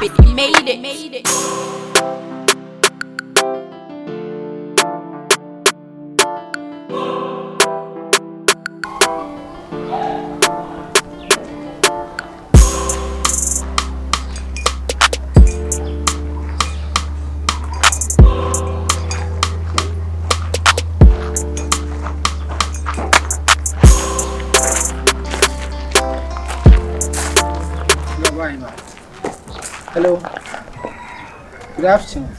it, he made it. Hello. Good afternoon.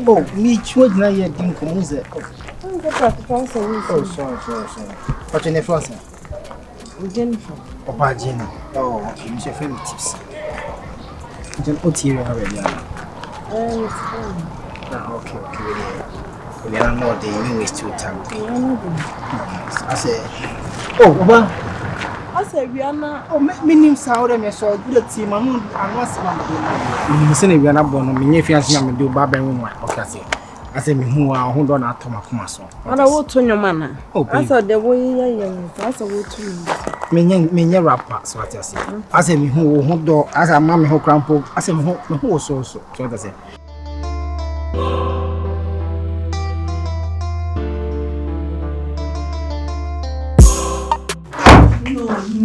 Oh, me children na here din come say. Oh, sorry. What's your name, Florence? Jennifer. Papa Jenny. Oh, okay. Me say friend tips. Jen Otiri already. It's fine. Okay. We are not the new waste to time. I say, oh, Baba. I said, we are not. Oh, me name Saudi, me so good team. I'm not saying I'm saying we are not born. Me fiancé na me do baba enwo okay say. I say me hu a ho do na atoma kuma so. Ana wo to nyoma Oh, I said the way you I said wo to me nye rapper so what I say. I say me hu ho do. I say ma me ho crampo. I say me hu so what I say.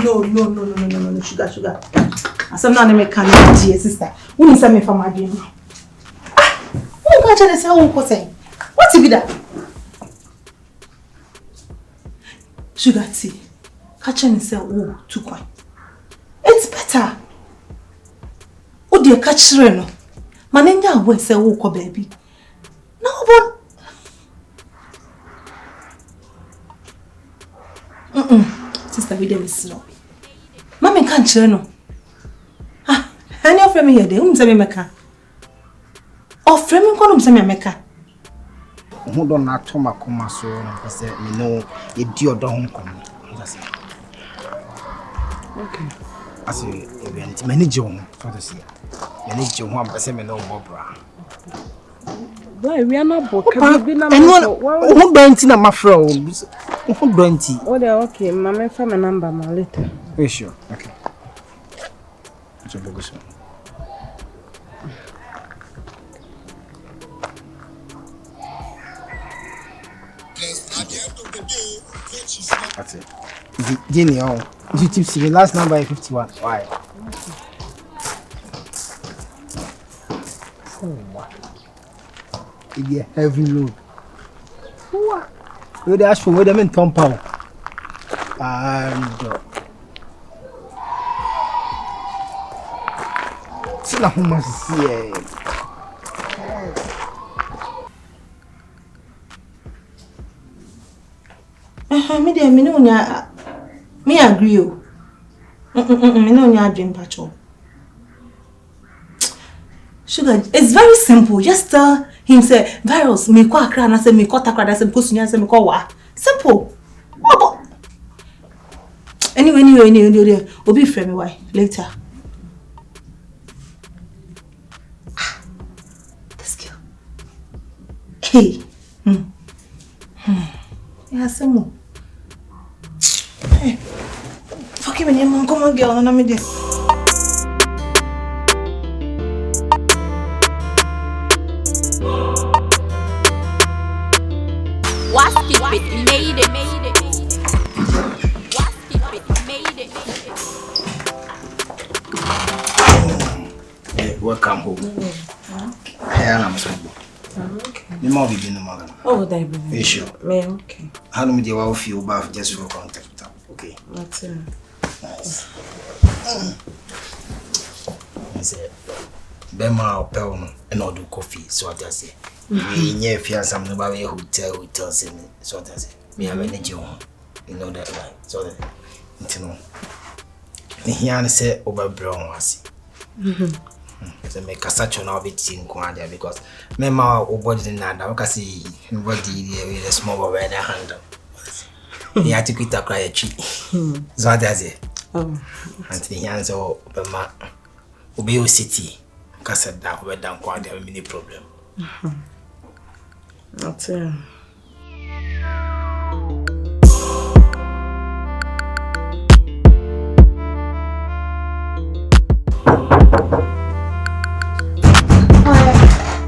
No, sugar. Asam na me kan die sister. Who is me from adwen. Who can tell us how we say? What be that? Sugar tea. Catch and say oh too quiet. It's better. Oh dear catch no. Manenja we say oh ko baby. No but sister we dey slow. Mama can't share no. Ah, any of them here, they won't say me meka. Or framing column say me meka. Who don't not to my coma so, I said, me know a dear don't come. Okay. I say, event manager for the sea. Manager one, but say me no more bra. Why we are not both? Who don't in my friend? Who don't? Oh, they're okay. Mama, find my number later. Are sure? Okay. So go so. That's it. Jenny, oh, you keep seeing last number is 51. Why? It's a heavy load. What? Where they ask for where they mean Tom Power? And c'est la hummus ici. Me agree. Me no nya dream pacho. Sugar, it's very simple. Just tell him say virus me kwa akra na say me kwa takra na say ko sunya say me kwa wa. Simple. What? Anyway, obi frame me why later. This girl. Hey. Yeah, some. Hey. Fucking me, man, come on, girl, na me there. It made it. Hey, welcome home. Hey, I'm sorry. Okay. You might be doing the mother. Oh, that be. You sure? Me okay. How do you feel about just for contact? Okay. That's it. Nice. I said, Bema or Pelno and all do coffee, so what I say. We near fear some nobody hotel so what I say. Me have energy on. You know that right? So that you know. He say over brown was. So make a such an bit in Quadia because Mema or body in that I can see body with a small over the handle. He had to quit a cry a cheat. So what I say. Oh, and the hands of Bema Obey City. Because that we're down quite a mini problem. That's it.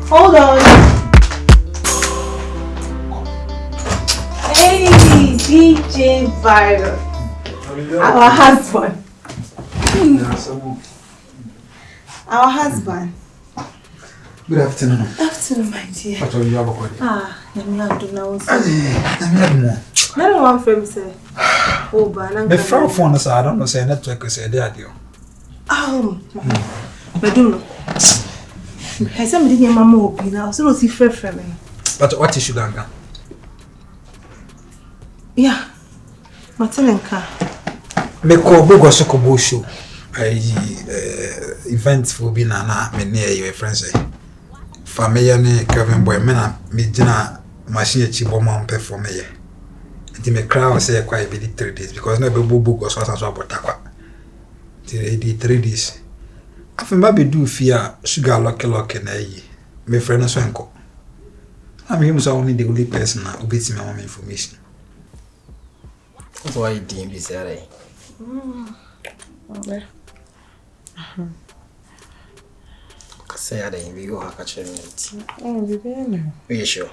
Hold on. Hey, DJ Viral. Our husband. Our husband. Good afternoon. Afternoon, my dear. What are you about? I'm do now. I'm not one friend say. Oh, but the front phone is I don't know say network is a deal. But do no. I said me dey mama obi now, so no see friend me. But what is sugar gan? Yeah. Matelenka. Me ko bogo so ko bo show. Event for be na me near your friends. Family ne Kevin boy me na me gina machine chi bo man perform here. Nti me crowd say quite be 3 days because no be bogo so about takwa. Ti 3 days. Afemba be do fear sugar lucky na yi. Me friend so enko. I'm him so only the only person na obeti me more information. That's why you didn't be sorry. Okay. Say I didn't be go catch it. Oh, be there. Are you sure?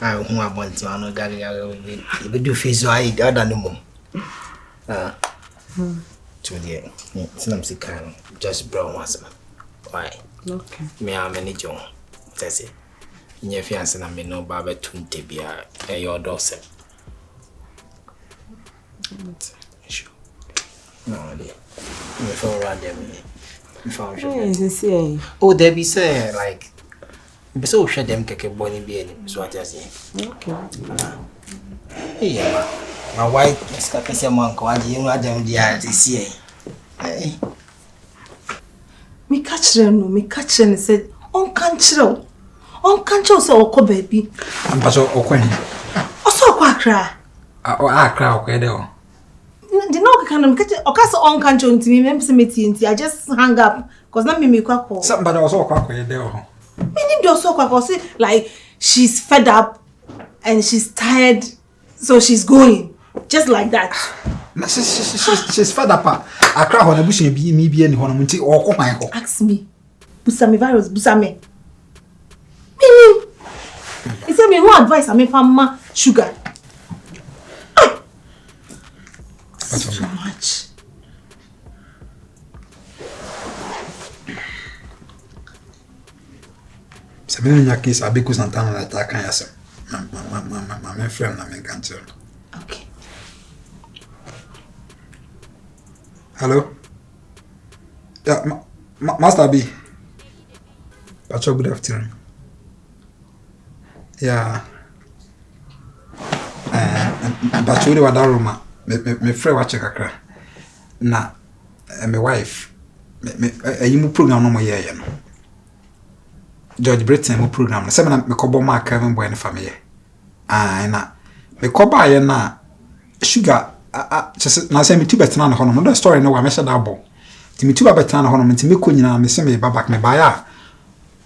I who I want to know Gary. You do face so I other no more. To the some sick just brown was why? Okay. Me I manage you. That's it. In your fiance na me no barber 20 bia your doorstep. Sure. No, dear. Me for around them. Me for sure. Oh, there be say like. Be so sure them keke boni be any. So what you say? Okay. Yeah, my wife is kapese man ko adi you know them dia to see. Hey. Me catch them no, me catch them said on kanchiro. On kancho so oko baby. I'm paso okwen. Oso kwa kra. Akra okwe de o. The no can catch okaso on kancho ntimi me se meti nti I just hang up cuz na me kwa call. Somebody also okwe de o. Meaning do so kwa say like she's fed up and she's tired so she's going just like that. She's fed up. Akra ho na bushi bi mi bi ani ho no nti okwan ho. Ask me. Busame virus busame. Meaning it's me who advice I from sugar. So much. Sabine nya case abeku santana na ta kan yasem. My friend na me kan tell. Okay. Hello? Yeah, Master B. Pacho, good afternoon. Yeah. Pacho, we were down room. Me friend watch kakra. Na, my wife. You program no more year, no. George Britain mo program. Se me kobo ma Kevin boy ne family. Na me koba ye na sugar just na say me tu betena na hono mo the story no wa me sha da bo. Ti me tu ba betena na hono me me ko nyina me se me ba back me ba ya.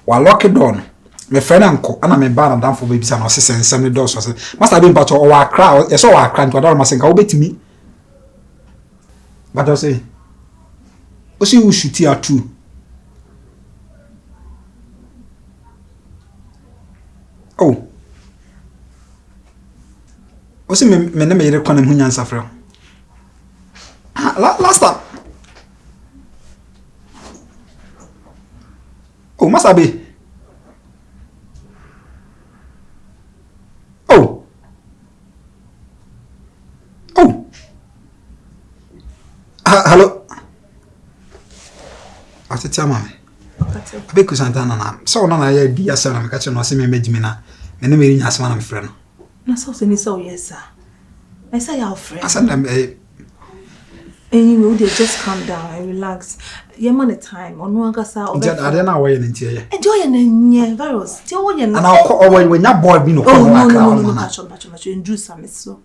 Wa lock door no. Me friend anko ana me ba na dan fo baby sa na se sensem ne door so se. Master be mpacho o wa kra e so wa kra nto da ma se nka wo betimi. But I say o si u shuti atu. Oh. What's me name yere kwana mu nyansa frɛ. Last time. Oh, Masabe. Oh. Oh. Hello. Atitia mama. Abeku Santana na. So na ya di asa na me ka che no se me medimi na. Me ne meri nya asema na me frɛ no. Na so say yes sir. I say your friend. I said them anyway, they just calm down and relax. Your money time on one gasa. I don't know why you need enjoy your virus. Tell you and I'll call when your boy be no. Oh no, much. You do some so.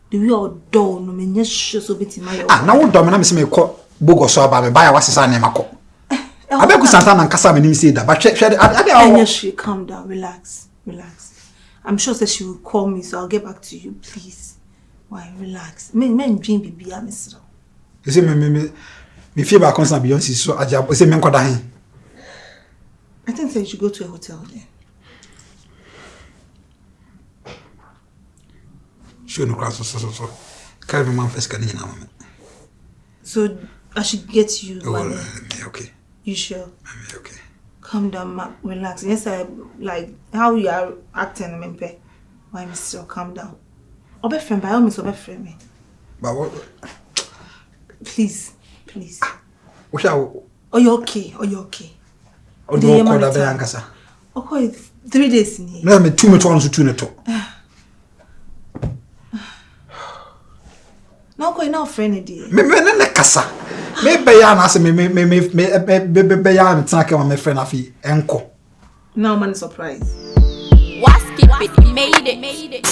The we all do no me nyesho so beti my. Now what do me na me say me call bogo so aba me buy what's say na mako. Abeku Santana nkasa me nim say that but she calm down, relax. I'm sure that she will call me, so I'll get back to you, please. Why, relax. Men dream baby, I'm Mr. You see, me Me feel back on some Beyonce so I say me nkwada hen. I think so you should go to a hotel then. Sure no class so. Carry my man first can you now. So I should get you money. Okay. You sure? Okay. Calm down, Mark. Relax. Yes, I like how you are acting. I mean, why, Mister? Calm down. Obe friend, by all means, obe friend me. But what? Please. What shall? Oh, you okay? Oh, do call that Yankasa. Okay, 3 days in here. No, me too much on to tune it. No, okay, now friend dear. Me na kasa. Me be ya na say me ya ntaka ma me friend afi enko. Now man surprise. Waskip it, made it.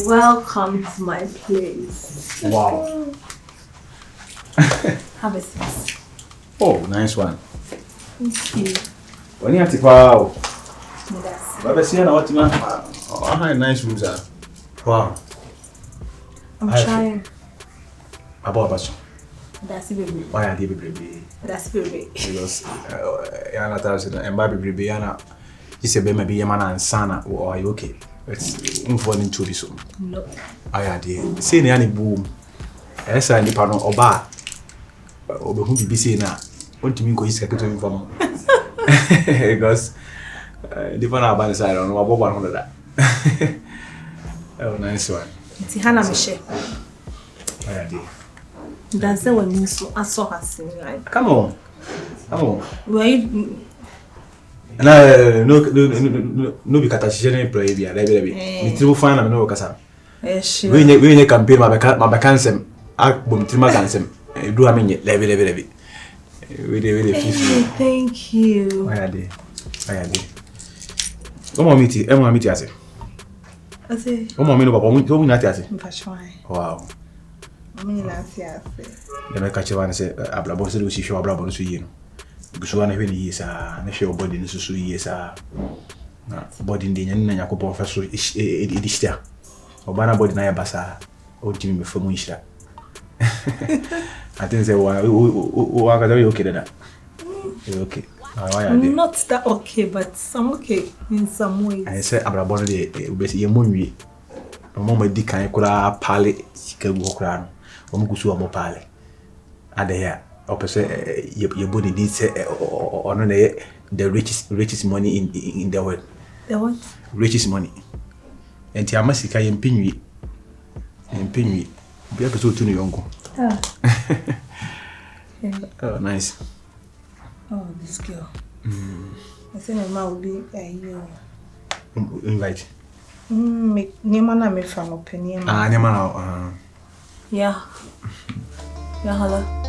Welcome to my place. Wow. Have a seat. Oh, nice one. Thank you. When you have to wow. That's Baba see na what man. Oh, nice rooms are. Wow. I'm Hi. trying. About That's baby. why are they baby? That's baby. Because yana tell say and baby baby yana you say be maybe yama na sana or are you okay? It's unfalling into this one. No. I had it. Say any boom. Esa ni pano oba. Obehu bibi say na. Ontimi nko yisika keto inform. Because the one about side on my bobo on that. Oh, nice one. It's Hannah Michelle. I had it. That's the one I saw her sing, right? Come on. Were you? No be kata shene play bia lebi. Mi tribu fan na no kasa. Sure. We nye campaign ma bakansem. Ak bom trima kansem. Do amenye lebi. We dey Thank you. I had it. Omo meet ase. I say, Omo me no papa omo nyati ase. I'm fine. Wow. I'm in last year. Dem ka chewa se ablabo se do si hwe ablabo no so yi no. Gusu ana hwe ni yi sa na hwe body no so yi sa. Na body ndi nya na yakopon fa so edishtia. Obana body na ya basa. O timi me famu nhira. I think say wa ka dey okay da. Okay. I'm not that okay, but I'm okay in some ways. I say ablabo no dey obesi ye monwie. Omo ma di kan kura pale sikagu kura no. Omo gusu omo pale. Ade here. Opese your body needs the richest money in the world. The what? Richest money. And Tiamasika Yempinui. Be episode to Yongo. Oh, nice. Oh, this girl. I said my mom will be a year. Invite. Nemana me from opinion. Nema. Yeah. Yeah, hello.